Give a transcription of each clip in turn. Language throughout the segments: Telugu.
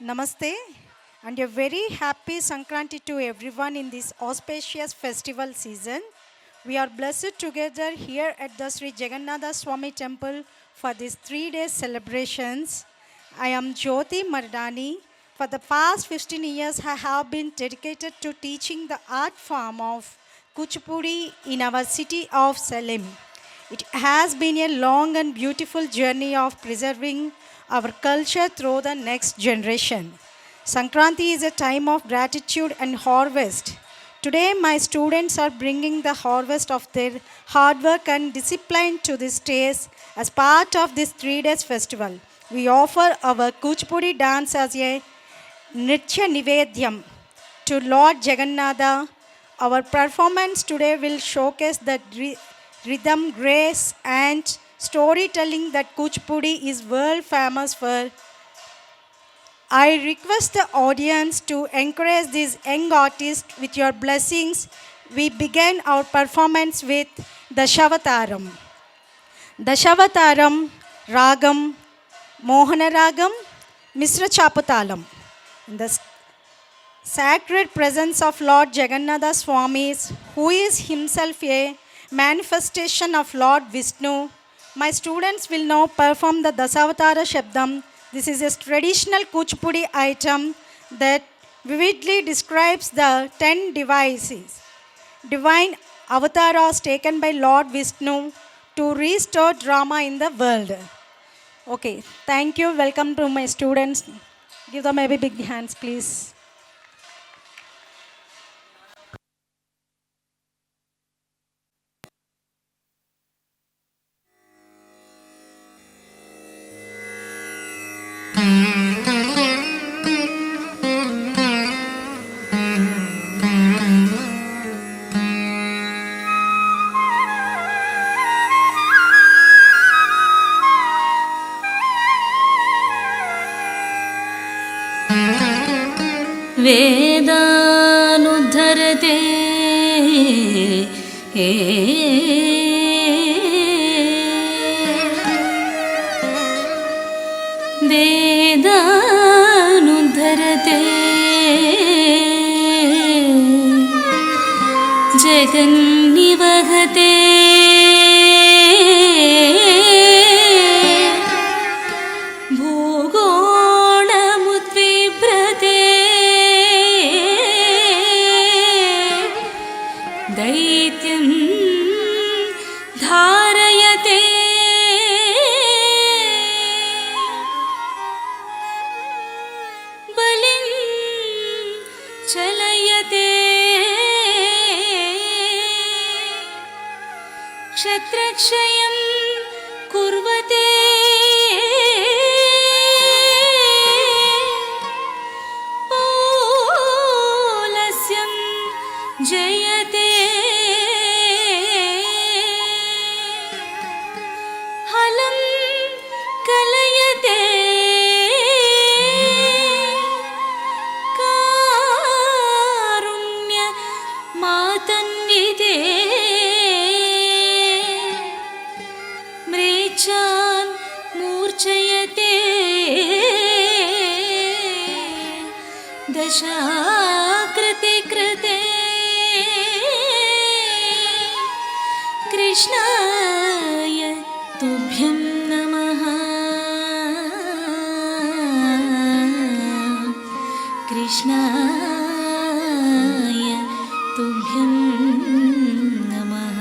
Namaste and a very happy Sankranti to everyone in this auspicious festival season. We are blessed together here at the Sri Jagannatha Swami Temple for these 3 days celebrations. I am Jyoti Mardani. For the past 15 years, I have been dedicated to teaching the art form of Kuchipudi in our city of Salem. It has been a long and beautiful journey of preserving our culture through the next generation. Sankranti is a time of gratitude and harvest. Today, my students are bringing the harvest of their hard work and discipline to this stage as part of this 3 days festival. We offer our Kuchipudi dance as a Nritya Nivedyam to Lord Jagannatha. Our performance today will showcase the rhythm, grace, and storytelling that Kuchipudi is world famous for. I request the audience to encourage these young artists with your blessings. We begin our performance with Dashavataram. Dashavataram Ragam Mohana Ragam Misra Chapatalam. In the sacred presence of Lord Jagannatha Swami, who is himself a manifestation of Lord Vishnu, my students will now perform the Dasavatara Shabdam. This is a traditional Kuchipudi item that vividly describes the 10 divine avatars taken by Lord Vishnu to restore drama in the world. Okay, thank you. Welcome to my students. Give them a big hands, please. वेदानुद्धरते वेदानुद्धरते जगन्निवहते भूगोळमुद्विभ्रते दैत्यं धारयते बलिं चलयते क्षत्रक्षयं कुर्वते पौलस्यं जयते हलं कलयते कारुण्य मातन्विते म्रेच्छान् मूर्छयते दशाकृति कृते कृष्णाय तुभ्यं नमः कृष्णाय तुभ्यं नमः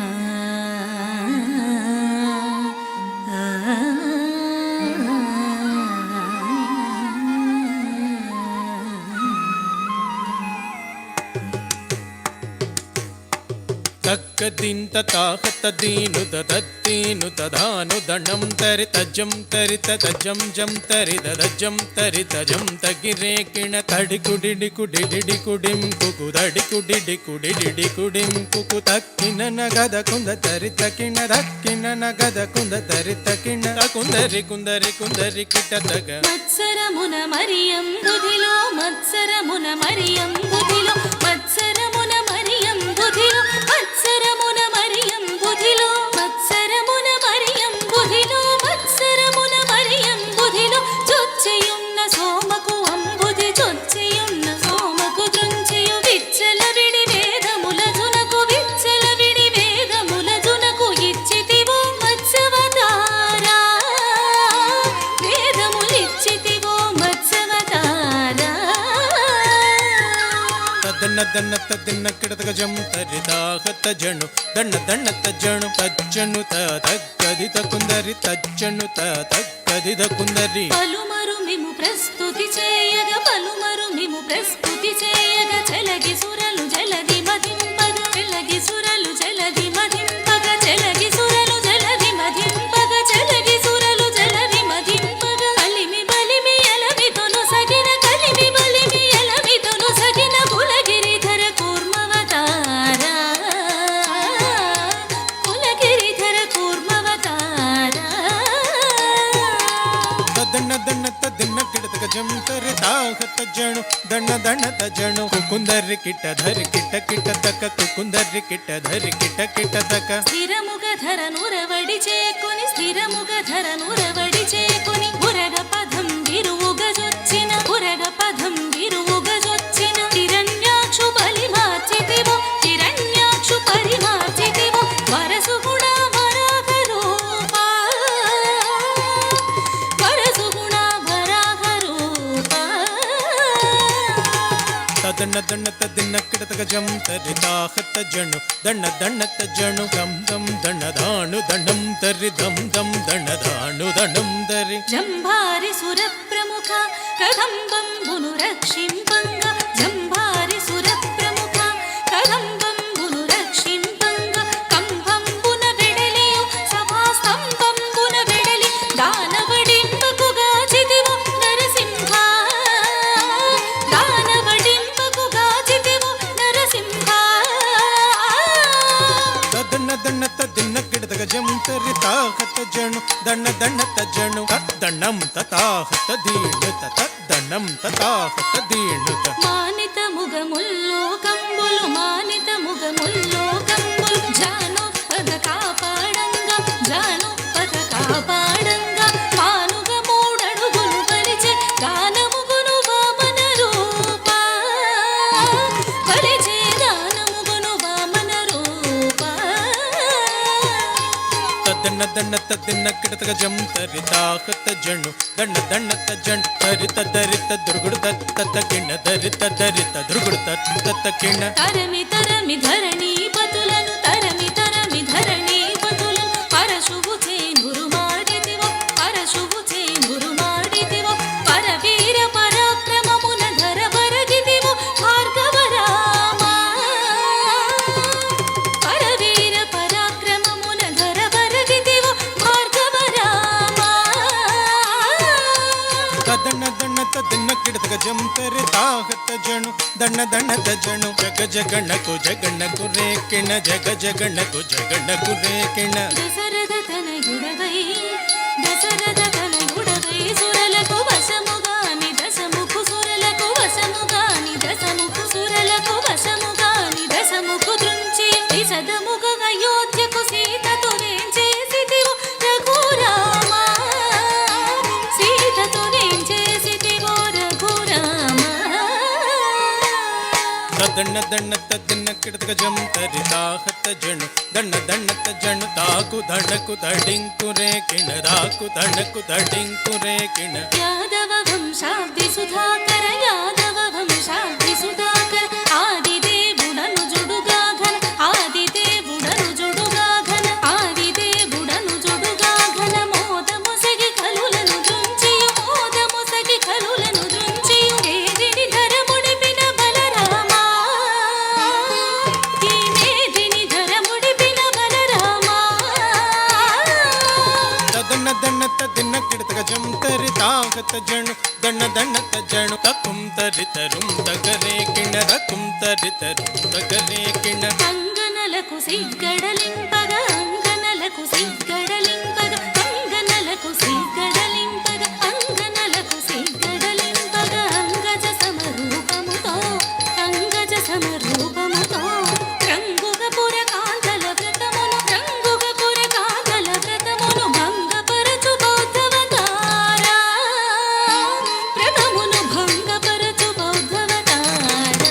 తక్కదింత తాహతదీను దదత్తీను తదాను దండం తరి తజ్జం తరి తజ్జం జం తరి దజ్జం తరి తజం తగిరే కిణ తడి కుడిడి కుడిడి కుడిం కుకు దడి కుడిడి కుడిడి కుడిం కుకు తక్కిన నగద కుంద తరి తకిన దక్కిన నగద కుంద తరి తకిన కుందరి కుందరి కుందరి కిట తగ మత్సరమున మరియం బుధిలో మత్సరమున మరియం బుధిలో మత్సరమున మరియం బుధిలో మత్సరమున మరియం బుధిలో మత్సరమున మరియం బుధిలో మత్సరమున మరియం బుధిలో చొచ్చెయున్న సోమకు అంబుధి ದಣ್ಣ ತದ್ದಿನ್ನ ಕಿಡತಗ ಜಂ ತರಿತಾಹತ ಜಣು ದಣ್ಣ ದಣ್ಣ ತಜ್ಜಣು ತಜ್ಜಣು ತಗ್ಗದಿತ ಕುಂದರಿ ತಜ್ಜಣು ತಗ್ಗದಿದ ಕುಂದರಿ. పలుమరు మిము ప్రస్తుతి చేయగ పలుమరు మిము ప్రస్తుతి చేయగ చెలగి సురలు జలది మదింపగ చెలగి సురలు జలది మదింపగ చెలగి సురలు జలది మదింపగ చెలగి సురలు జలది మదింపగ కలిమి బలిమి ఎలమితోను సగిన కలిమి బలిమి ఎలమితోను సగిన కులగిరిధర కూర్మవతార కులగిరిధర కూర్మవతార. ದಣ್ಣ ದಣ್ಣ ತದ್ದಿನ್ನ ಕಿಡತಗ ಜಂ ತರಿತಾಹತ ಜಣು ದಣ್ಣ ದಣ್ಣ ತಜ್ಜಣು ಕುಂದರಿ ಕಿಟ್ಟ ಧರಿ ಕಿಟ್ಟ ಕಿಟ್ಟ ತಕ ಕುಂದರಿ ಕಿಟ್ಟ ಧರಿ ಕಿಟ್ಟ ಕಿಟ್ಟ ತಕ. స్థిరముగ ధరనురవడి చేకొని స్థిరముగ ధరనురవడి చేకొని ఉరగ పదం విరువుగ జొచ్చిన ఉరగ పదం విరువుగ జొచ్చిన హిరణ్యాక్షు బలి మార్చితివో హిరణ్యాక్షు పరి మార్చితివో వరసు గుణ వరాహ రూప వరసు గుణ వరాహ రూప. దಣ್ಣ ದಣ್ಣ ತದ್ದಿನ್ನ ಕಿಡತಗ ಜಂ ತರಿತಾಹತ ಜಣು ದಣ್ಣ ದಣ್ಣ ತಜ್ಜಣು ದಂ ದಂ ದಣ್ಣ ದಾಣು ದಂಡಂ ತರಿ ದಂ ದಂ ದಣ್ಣ ದಾಣು ದಂಡಂ ದರಿ. జంభారి సుర ప్రముఖ కదంబంబును రక్షింపంగ జంభారి సుర ప్రముఖ కదంబంబును రక్షింపంగ కంభంబున వెడలియు సభాస్తంభంబున వెడలి దానవడింపకుగా చితివు నరసింహ దానవడింపకుగా చితివు నరసింహ. ದಣ್ಣ ದಣ್ಣ ತದ್ದಿನ್ನ ಕಿಡತಗ ಜಂ ತರಿತಾಹತ ಜಣು ದಣ್ಣ ದಣ್ಣ ತಜ್ಜಣು ದಣ್ಣಂ ತತಾಹತ ದೀಣುತ ದಣ್ಣಂ ತತಾಹತ ದೀಣುತ. మానిత ముగముల్లో కంబులు మానిత ముగముల్లో కంబులు జానొప్పద కాపాడంగా జానొప్పద కాపాడంగా మానుగ మూడడుగులు బలిచే గానముగును వామన రూప బలిచే గానముగును వామన రూప. ದಣ್ಣ ದಣ್ಣ ತದ್ದಿನ್ನ ಕಿಡತಗ ಜಂ ತರಿತಾಹತ ಜಣು ದಣ್ಣ ದಣ್ಣ ತಜ್ಜಣು ತರಿತ ದರಿತ ದುರ್ಗುಡು ತತ್ತ ಕಿಣ್ಣ ದರಿತ ದರಿತ ದುರ್ಗುಡು ತತ್ತ ಕಿಣ್ಣ. తరమి తరమి ధరణి పతులను తరమి తరమి ధరణి పతులను పరశువు చేంగురు మాడితివో పరశువు చేంగురు మాడితివో పరవీర పరాక్రమమున ధర బరగితివో భార్గవ రామ పరవీర పరాక్రమమున ధర బరగితివో భార్గవ రామ. ದಣ್ಣ ದಣ್ಣ ತದ್ದಿನ್ನ ಕಿಡತಗ ಜಂ ತರಿತಾಹತ ಜಣು ದಣ್ಣ ದಣ್ಣ ತಜ್ಜಣು ಜಗ ಜಗಣ್ಣಕು ಜಗಣ್ಣಕು ರೇಕಿಣ ಜಗ ಜಗಣ್ಣಕು ಜಗಣ್ಣಕು ರೇಕಿಣ. దశరథ తనయుడవై దశరథ తనయుడవై సురలకు వశముగాని దశముఖు సురలకు వశముగాని దశముఖు సురలకు వశముగాని దశముఖు దృంచి విశదముగ అయోధ్యకు సీతతో నేను చేసితివు రఘురామ సీతతో నేను చేసితివో రఘురామ. ದಣ್ಣ ದಣ್ಣ ತದ್ದಿನ್ನ ಕಿಡತಗ ಜಂ ತರಿತಾಹತ ಜಣು ದಣ್ಣ ದಣ್ಣ ತಜ್ಜಣು ತಾಕು ದಣ್ಣಕು ದಡಿಂಕು ರೇಕಿಣ ರಾಕು ದಣ್ಣಕು ದಡಿಂಕು ರೇಕಿಣ. యాదవ వంశాబ్ది సుధాకర యాదవ వంశాబ్ది సుధాకర ఆదిదేవుడను జుడుగా ఘన ఆదిదేవుడను జుడుగా ఘన ఆదిదేవుడను జుడుగా ఘన మోదముసగి కలులను దృంచియు మోదముసగి కలులను దృంచియు మేదిని ధర ముడిపిన బలరామ ఈ మేదిని ధర ముడిపిన బలరామ. ದಣ್ಣ ದಣ್ಣ ತದ್ದಿನ್ನ ಕಿಡತಗ ಜಂ ತರಿತಾಹತ ಜಣು ದಣ್ಣ ದಣ್ಣ ತಜ್ಜಣು ತಕುಂ ತರಿತರುಂ ತಗರೆ ಕಿಣ ರಕುಂ ತರಿತರುಂ ತಗರೆ ಕಿಣ. అంగనలకు సిగ్గడలింపగ అంగనలకు సిగ్గడలింపగ అంగనలకు సిగ్గడలింపగ అంగనలకు సిగ్గడలింపగ అంగజ సమరూపముతో అంగజ సమరూపముతో రంగుగ పుర కాంతల వ్రతమును రంగుగ పుర కాంతల వ్రతమును భంగపరచు బౌద్ధవతార వ్రతమును భంగపరచు బౌద్ధవతార.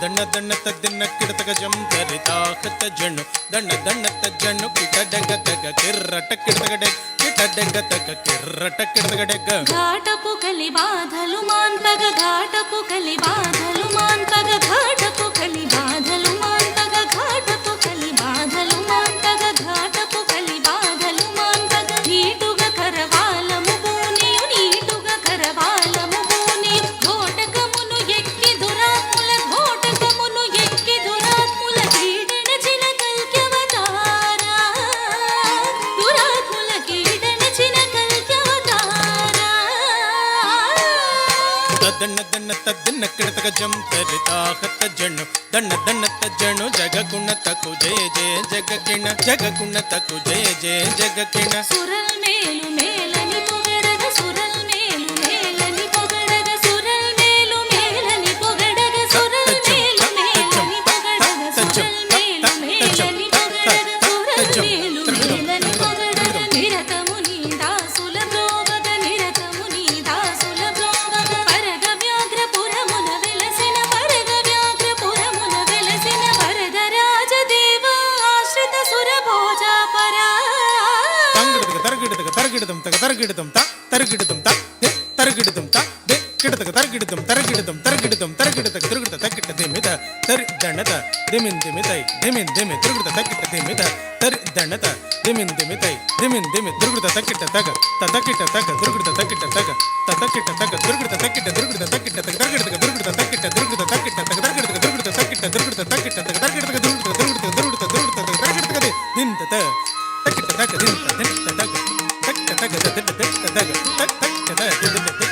ದಣ್ಣ ದಣ್ಣ ತದ್ದಿನ್ನ ಕಿಡತಗ ಜಂ ತರಿತಾಹತ ಜಣು ದಣ್ಣ ದಣ್ಣ ತಜ್ಜಣು ಕಿಟ ಡಗ ದಗ ಕಿರ್ರಟ ಕಿಡತಗ ಡೆಗ್ ಕಿಟ తడగ తక కిర్రట కిడగడగ ఘాటపు కలి బాధలు మాన్పగ ఘాటపు కలి బాధలు మాన్పగ ఘాటపు కలి బాధలు మాన్పగ ఘాటపు కలి బాధలు మాన్పగ ఘాటపు కలి బాధలు మాన్పగ నీటుగా కరవాలము బూనియు నీటుగా కరవాలము బూనియు ఘోటకమును ఎక్కి దురాత్ముల ఘోటకమును ఎక్కి దురాత్ముల కీడన చిన కల్క్యవతారా దురాత్ముల కీడన చిన కల్క్యవతారా దన్న దన్న తద్దన్న కిడతక జం తరితాహత జణు దన్న దన్న తజ్జణు జగగుణ తకు జయ జయ జగకిణ జగగుణ తకు జయ జయ జగకిణ సురల్ మేలు మేలని పొగడగ సురల్ మేలు మేలని పొగడగ సురల్ మేలు మేలని పొగడగ సురల్ మేలు మేలని పొగడగ సురల్ మేలు మేలని పొగడగ సురల్ మేలు మేలని పొగడగ నిరతముని దాసుల బ్రోవగ నిరతముని దాసుల బ్రోవగ పరగ వ్యాఘ్రపురమున వెలసిన పరగ వ్యాఘ్రపురమున వెలసిన వరద రాజదేవ ఆశ్రిత సురభోజా పరా తరగిడతక తరగిడతం తగ తరగిడతం త తరగిడతం త దే తరగిడతం త దే కిడతక తరగిడతం తరగిడతం తరగిడతం తరగిడతక తిరుగుత తక్కిట దిమిత తరి దండత దిమిన్ దిమితై దిమిన్ దిమి తిరుగుత తక్కిట దిమిత తరి దండత దిమిన్ దిమితై దిమిన్ దిమి తిరుగుత తక్కిట తగ తక్కిట తగ తిరుగుత తక్కిట తగ తక్కిట తగ తిరుగుత తక్కిట తిరుగుత తక్కిట తగ తరగిడతక తిరుగుత తక్కిట తిరుగుత తక్కిట తగ తరగిడతక తిరుగుత తక్కిట తిరుగుత తక్కిట తగ తరగిడతక తిరుగుత తిరుగుత తిరుగుత తిరుగుత తగ తరగిడతక దింత త తక్కిట తగ దింత దింత తగ తక్కిట తగ దింత దింత తగ తక్కిట తగ దింత